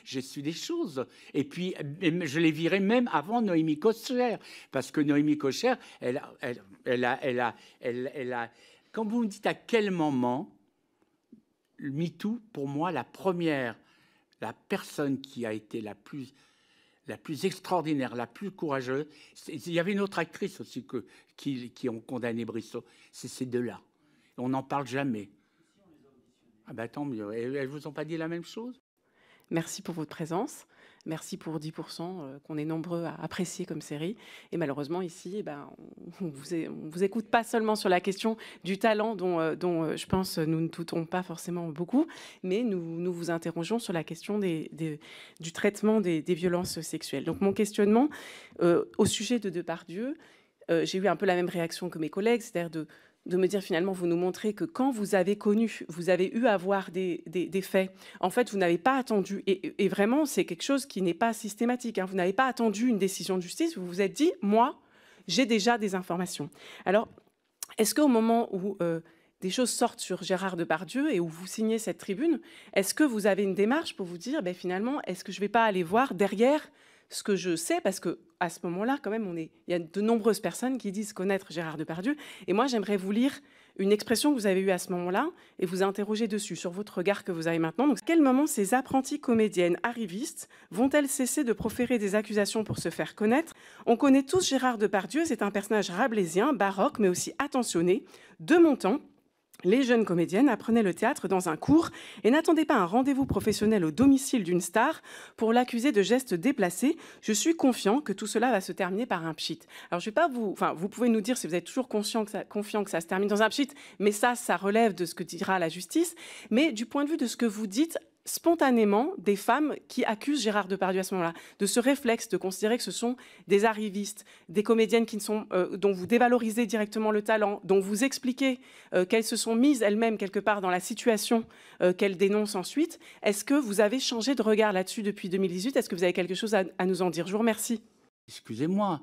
J'ai su des choses. Et puis, je les virais même avant Noémie Kocher. Parce que Noémie Kocher, quand vous me dites à quel moment, le MeToo, pour moi, la personne qui a été la plus extraordinaire, la plus courageuse, il y avait une autre actrice aussi qui ont condamné Brissot. C'est ces deux-là. On n'en parle jamais. Ah ben tant mieux. Elles vous ont pas dit la même chose? Merci pour votre présence. Merci pour 10% qu'on est nombreux à apprécier comme série. Et malheureusement, ici, eh ben, on vous écoute pas seulement sur la question du talent dont je pense nous ne doutons pas forcément beaucoup, mais nous vous interrogeons sur la question du traitement des violences sexuelles. Donc mon questionnement au sujet de Depardieu, j'ai eu un peu la même réaction que mes collègues, c'est-à-dire de me dire finalement, vous nous montrez que quand vous avez connu, vous avez eu à voir des faits, en fait, vous n'avez pas attendu, et vraiment, c'est quelque chose qui n'est pas systématique, hein, vous n'avez pas attendu une décision de justice, vous vous êtes dit, moi, j'ai déjà des informations. Alors, est-ce qu'au moment où des choses sortent sur Gérard Depardieu et où vous signez cette tribune, est-ce que vous avez une démarche pour vous dire, ben, finalement, est-ce que je ne vais pas aller voir derrière ce que je sais, parce que à ce moment-là, quand même, il y a de nombreuses personnes qui disent connaître Gérard Depardieu. Et moi, j'aimerais vous lire une expression que vous avez eue à ce moment-là et vous interroger dessus, sur votre regard que vous avez maintenant. Donc, à quel moment ces apprenties comédiennes arrivistes vont-elles cesser de proférer des accusations pour se faire connaître? On connaît tous Gérard Depardieu, c'est un personnage rabelaisien, baroque, mais aussi attentionné, de mon temps. Les jeunes comédiennes apprenaient le théâtre dans un cours et n'attendaient pas un rendez-vous professionnel au domicile d'une star pour l'accuser de gestes déplacés. Je suis confiant que tout cela va se terminer par un pchit. Alors, je vais pas vous pouvez nous dire si vous êtes toujours confiant que ça se termine dans un pchit, mais ça relève de ce que dira la justice. Mais du point de vue de ce que vous dites, spontanément, des femmes qui accusent Gérard Depardieu à ce moment-là, de ce réflexe de considérer que ce sont des arrivistes, des comédiennes dont vous dévalorisez directement le talent, dont vous expliquez qu'elles se sont mises elles-mêmes quelque part dans la situation qu'elles dénoncent ensuite. Est-ce que vous avez changé de regard là-dessus depuis 2018? Est-ce que vous avez quelque chose à nous en dire? Je vous remercie. Excusez-moi,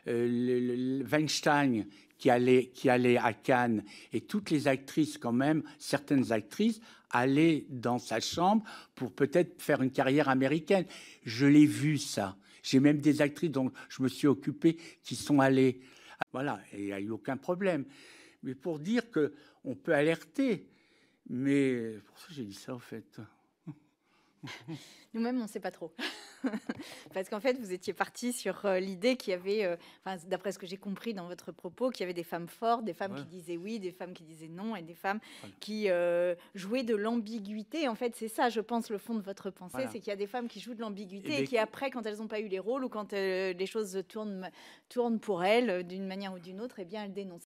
Weinstein qui allait à Cannes, et toutes les actrices quand même, certaines actrices, allaient dans sa chambre pour peut-être faire une carrière américaine. Je l'ai vu ça. J'ai même des actrices dont je me suis occupé qui sont allées. Voilà, et il n'y a eu aucun problème. Mais pour dire qu'on peut alerter, mais pour ça j'ai dit ça en fait. Nous-mêmes, on ne sait pas trop. Parce qu'en fait, vous étiez parti sur l'idée qu'il y avait, d'après ce que j'ai compris dans votre propos, qu'il y avait des femmes fortes, des femmes qui disaient oui, des femmes qui disaient non, et des femmes qui jouaient de l'ambiguïté. En fait, c'est ça, je pense, le fond de votre pensée, c'est qu'il y a des femmes qui jouent de l'ambiguïté et qui, après, quand elles n'ont pas eu les rôles ou quand les choses tournent pour elles d'une manière ou d'une autre, eh bien, elles dénoncent.